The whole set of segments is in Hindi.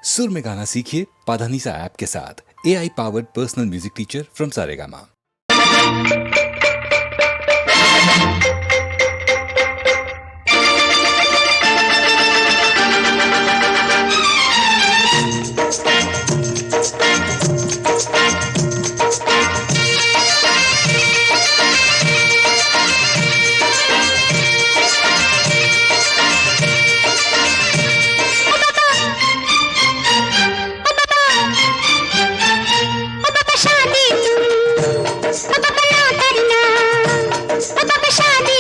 सुर में गाना सीखिए पाधानीसा ऐप के साथ। AI powered personal music teacher from Saregama. शादी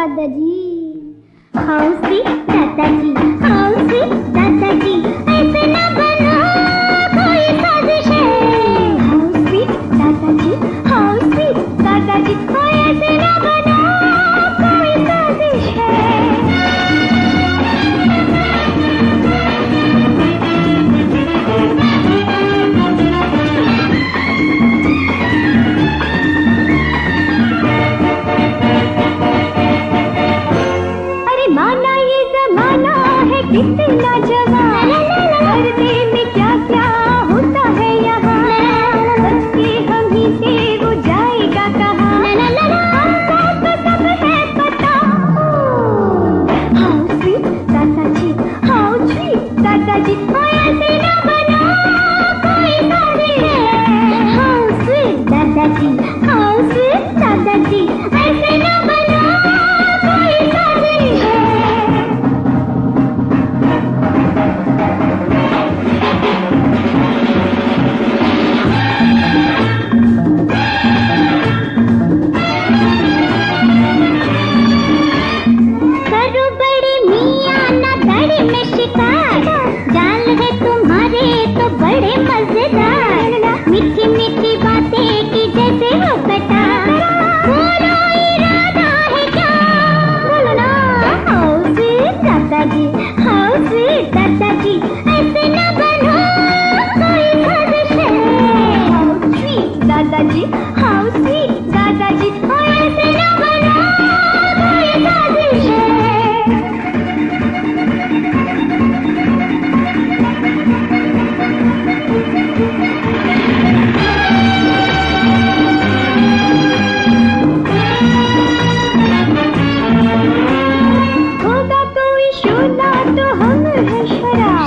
दादाजी, हाउ स्वीट दादाजी, हाउ स्वीट दादाजी, ऐसे न बनो कोई साजिश है। हाउ स्वीट दादाजी, हाउ स्वीट दादाजी, ऐसे न बनो कोई साजिश है। कितना जवान, पर्दे में क्या क्या होता है यहाँ, बच के हम ही से वो जाएगा कहाँ, हमको तो सब है पता। हाउ स्वीट दादाजी, हाउ स्वीट दादाजी, ऐसे न बनो कोई साजिश है। हाउ स्वीट दादाजी, हाउ स्वीट दादाजी, ऐसे न बनो कोई साजिश है। मीठी मीठी बातें की जैसे हो कटा, बोलो इरादा है क्या, बोलो ना। हाउ स्वीट दादाजी, हाउ स्वीट दादाजी, ऐसे न बनो कोई साजिश है। हाउ स्वीट दादाजी, हाउ स्वीट दादाजी, ऐसे न बनो कोई साजिश है।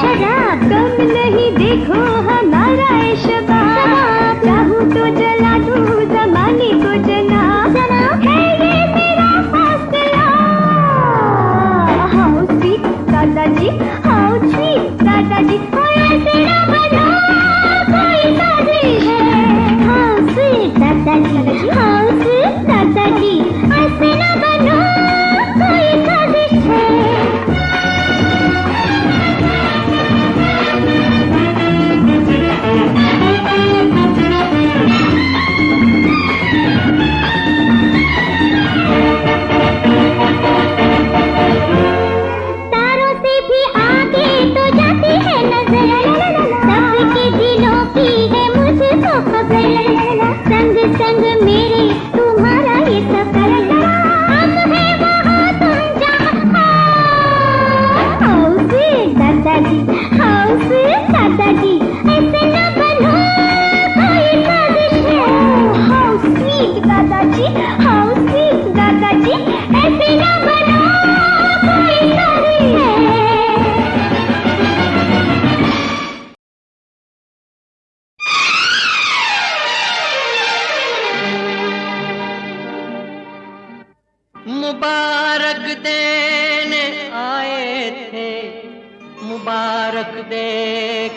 शराब कम नहीं, देखो हमारा शबाब, चाहूँ तो जला दूँ ज़माने को जना, है ये मेरा फैसला। हाउ स्वीट दादाजी, हाउ स्वीट दादाजी, ऐसे न बनो कोई साजिश है। हाउ स्वीट दादाजी, हाउ स्वीट दादाजी, ऐसे न बनो कोई साजिश है। तारों से भी आगे तो जाती है नजर, सबके दिलों की है मुझको खबर, संग संग मेरे तुम्हारा ये सफर, हम है वहाँ तुम जहाँ। हाउ स्वीट दादाजी, हाउ स्वीट दादाजी, ऐसे न बनो कोई साजिश है। हाउ स्वीट दादाजी, हाउ स्वीट दादाजी, ऐसे न बनो कोई साजिश है। मुबारक देने आए थे, मुबारक दे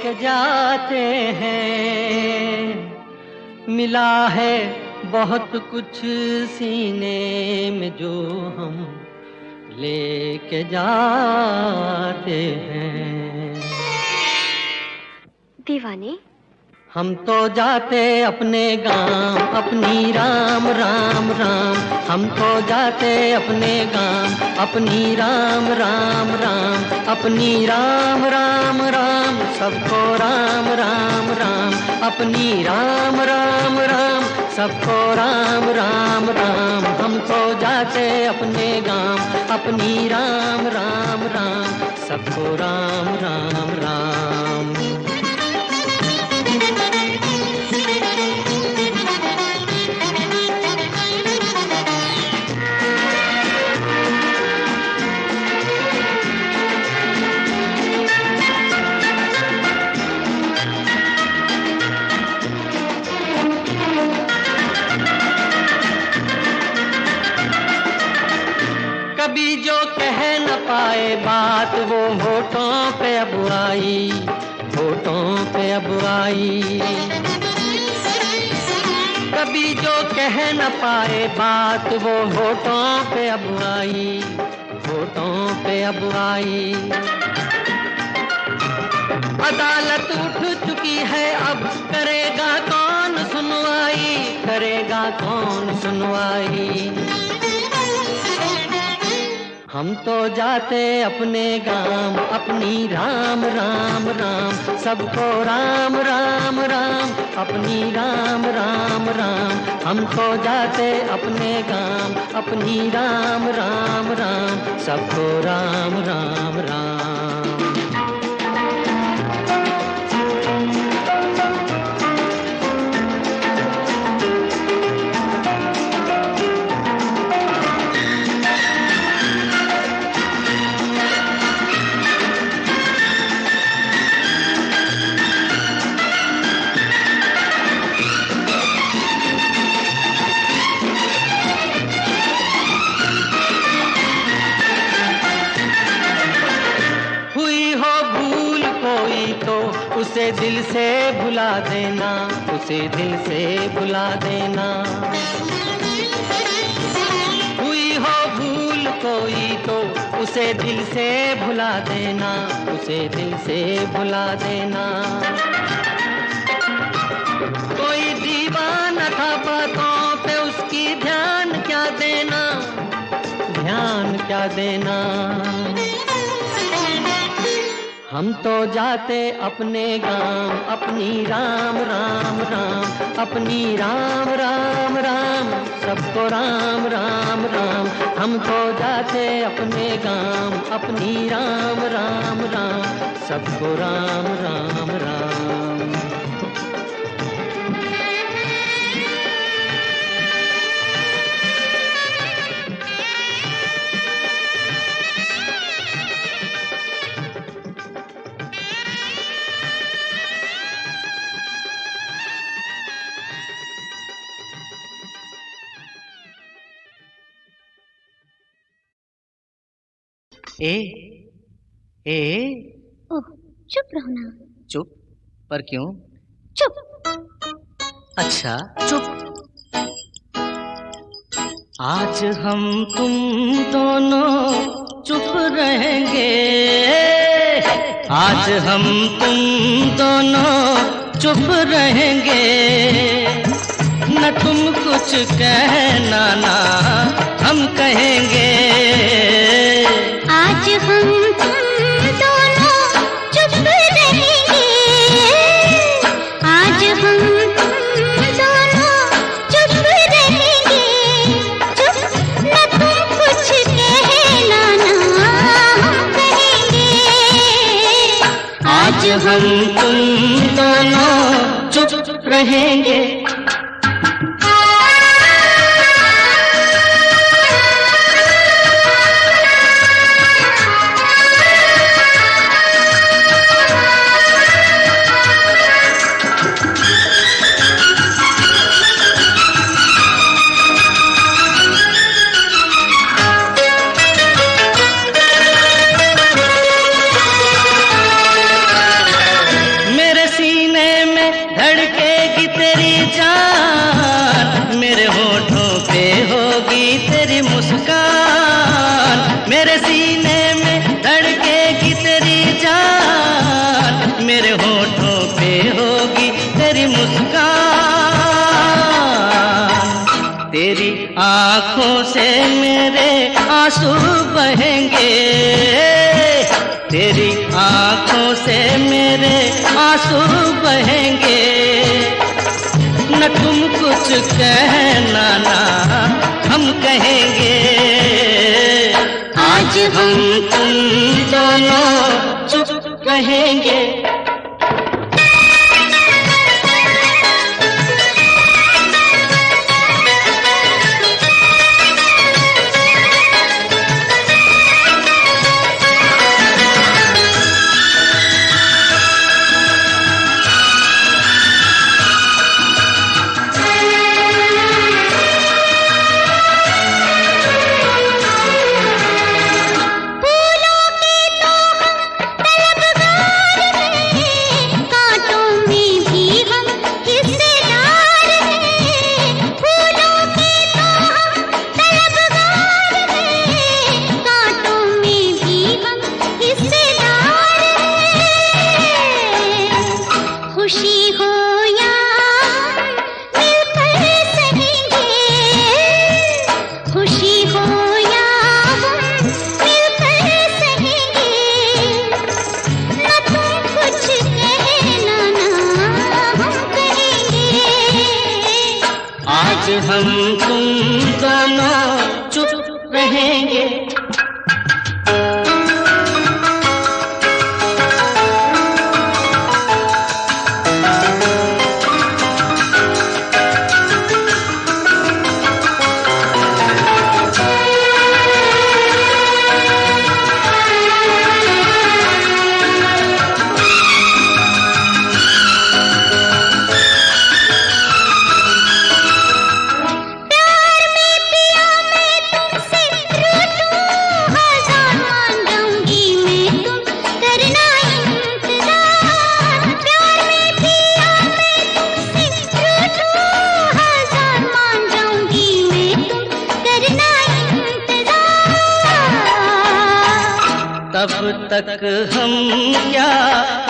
के जाते हैं, मिला है बहुत कुछ सीने में जो हम लेके जाते हैं। दीवाने, हम तो जाते अपने गांव, अपनी राम राम राम, हम तो जाते अपने गांव, अपनी राम राम राम, अपनी राम राम राम, सबको राम राम राम, अपनी राम राम राम, सबको राम राम राम। हम तो जाते अपने गांव, अपनी राम राम राम, सबको राम राम राम। कभी जो कह न पाए बात वो होठों पे अब आई, होठों पे अब आई। कभी जो कह न पाए बात वो होठों पे अब आई, होठों पे अब आई। अदालत उठ चुकी है अब करेगा कौन सुनवाई, करेगा कौन सुनवाई। हम तो जाते अपने गांव अपनी राम राम राम, सबको राम राम राम अपनी राम राम राम। हम तो जाते अपने गांव अपनी राम राम राम, सबको राम राम राम। उसे दिल से भुला देना, उसे दिल से भुला देना। हुई हो भूल कोई तो उसे दिल से भुला देना, उसे दिल से भुला देना। कोई दीवाना था बातों पे उसकी ध्यान क्या देना, ध्यान क्या देना। हम तो जाते अपने गांव अपनी राम राम राम, अपनी राम राम राम, सबको राम राम राम। हम तो जाते अपने गांव अपनी राम राम राम, सबको राम राम राम। ए ए ओह, चुप रहो ना। चुप? पर क्यों? चुप। अच्छा चुप। आज हम तुम दोनों चुप रहेंगे, आज हम तुम दोनों चुप रहेंगे। न तुम कुछ कहना ना हम कहेंगे। आज हम तुम दोनों चुप रहेंगे, आज हम तुम दोनों चुप रहेंगे। चुप, न तुम कुछ कहना ना हम कहेंगे। आज हम तुम दोनों चुप रहेंगे। मेरे सीने में धड़केगी तेरी जान, मेरे होठों पे होगी तेरी मुस्कान। तेरी आँखों से मेरे आंसू बहेंगे, तेरी आँखों से मेरे आंसू बहेंगे। न तुम कुछ कहना ना हम कहेंगे। आज हम तुम दोनों चुप रहेंगे। फूलों के तो हम तलबगार हैं, तक हम क्या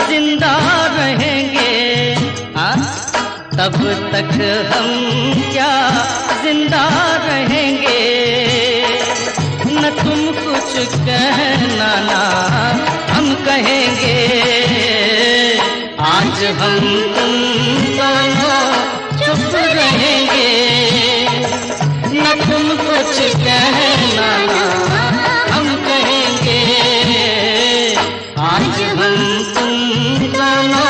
जिंदा रहेंगे, तब तक हम क्या जिंदा रहेंगे। न तुम कुछ कहना ना हम कहेंगे, आज हम तुम दोनों चुप रहेंगे। न तुम कुछ कहना ना हम कहेंगे, आज हम तुम दोनों।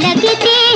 लगती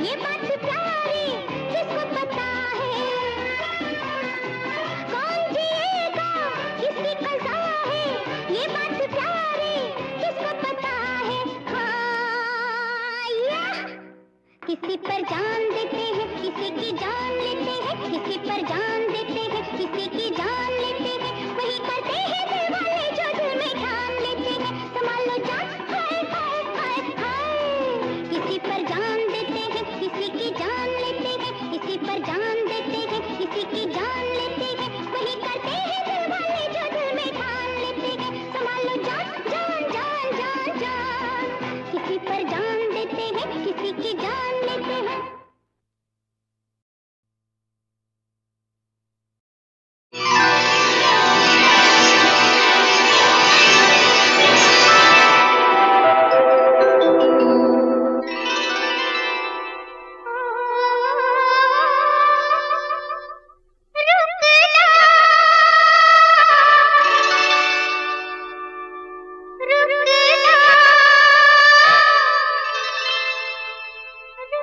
ये बात प्यारी किसको पता है, कौन जिएगा किसकी कज़ा है, ये बात प्यारी किसको पता है। हाँ या किसी पर जान देते हैं, किसी की जान लेते हैं, किसी पर जान देते हैं, किसी की जान लेते हैं, वही करते हैं दिल वाले जो दिल में ठान लेते हैं। संभालो जान, हाय हाय हाय हाय, किसी पर जान देते हैं, किसी की जान लेते हैं, किसी पर जान देते हैं, किसी की जान लेते हैं, वही करते हैं दिल वाले जो दिल में ठान लेते हैं। संभालो जान जान जान जान जान, किसी पर जान देते हैं, किसी की जान लेते हैं। रुकना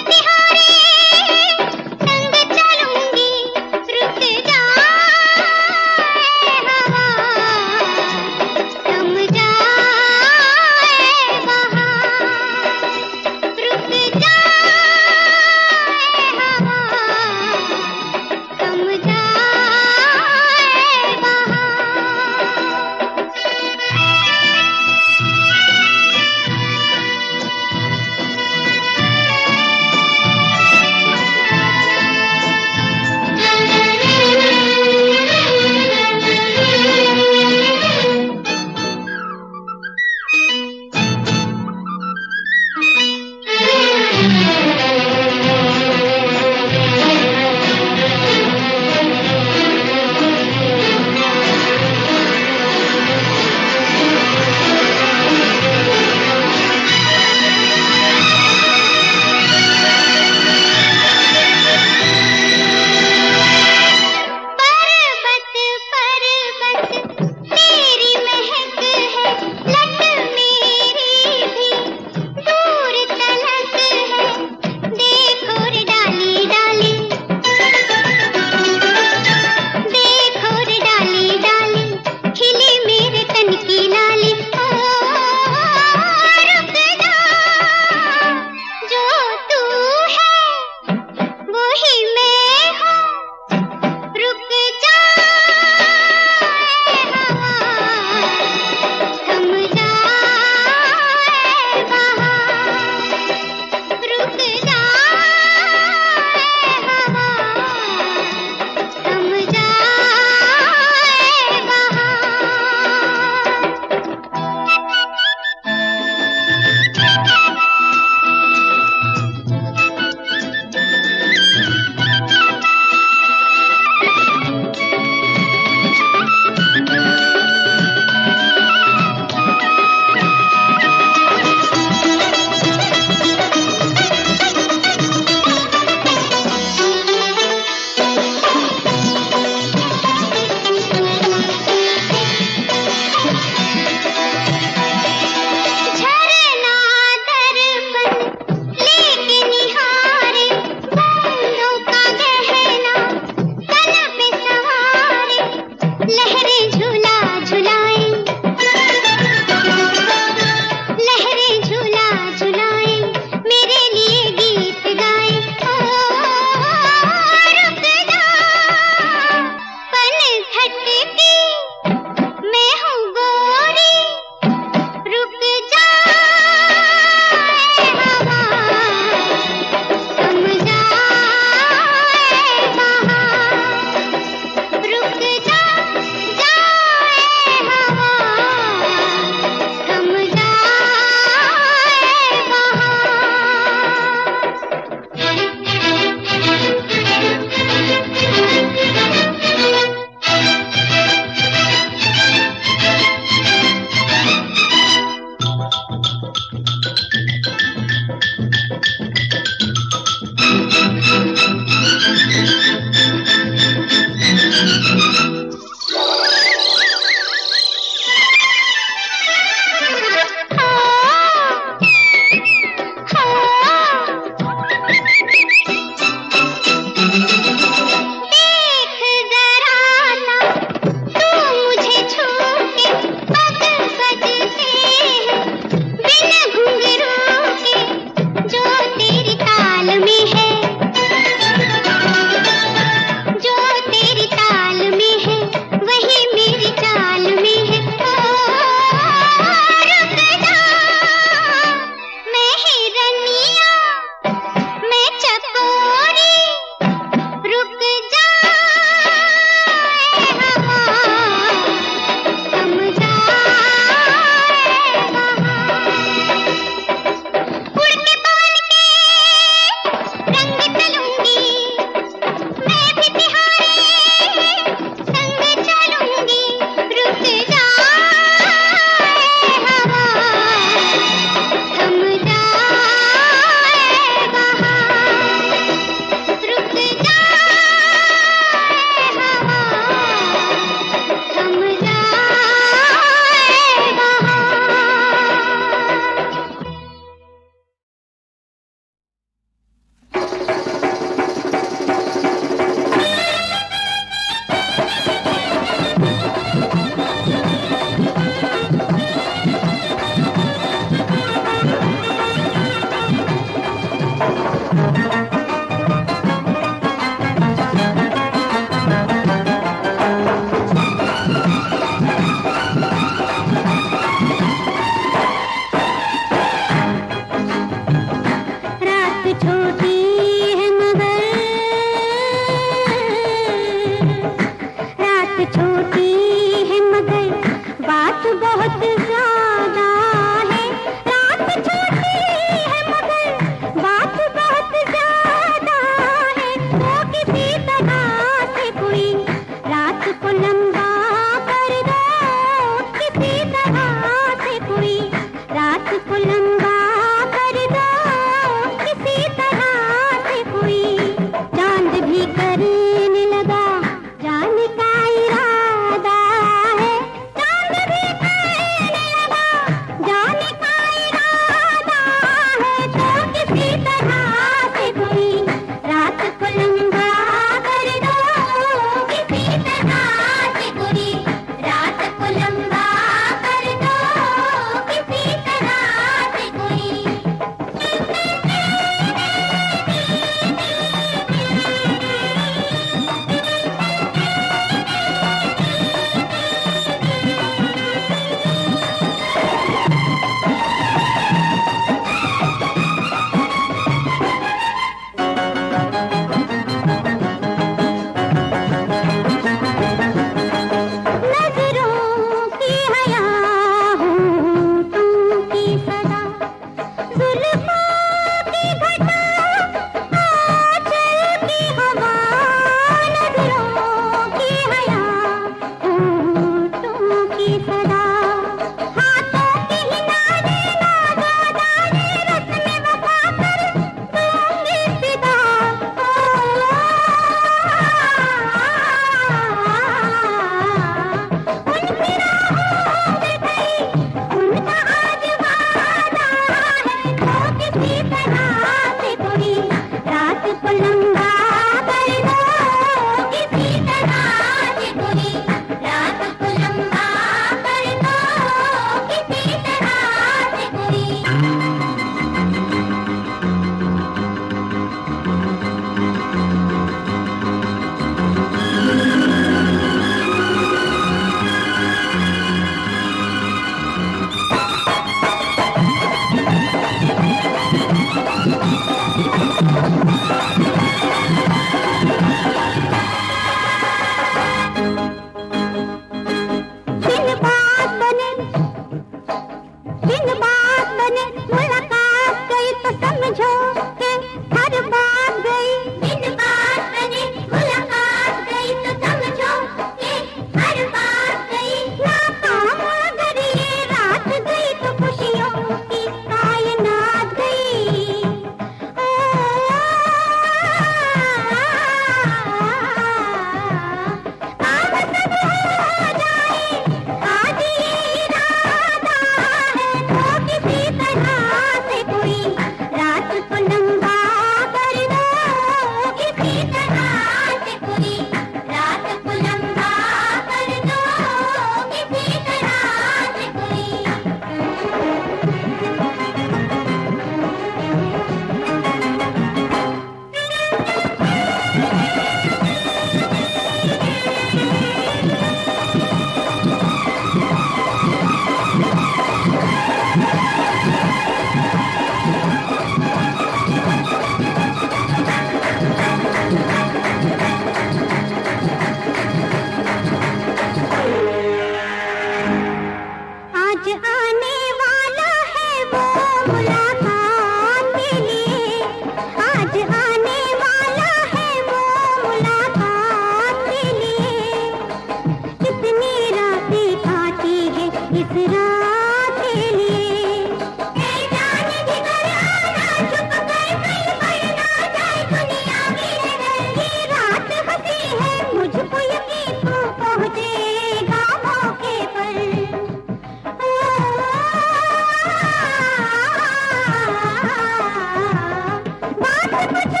पता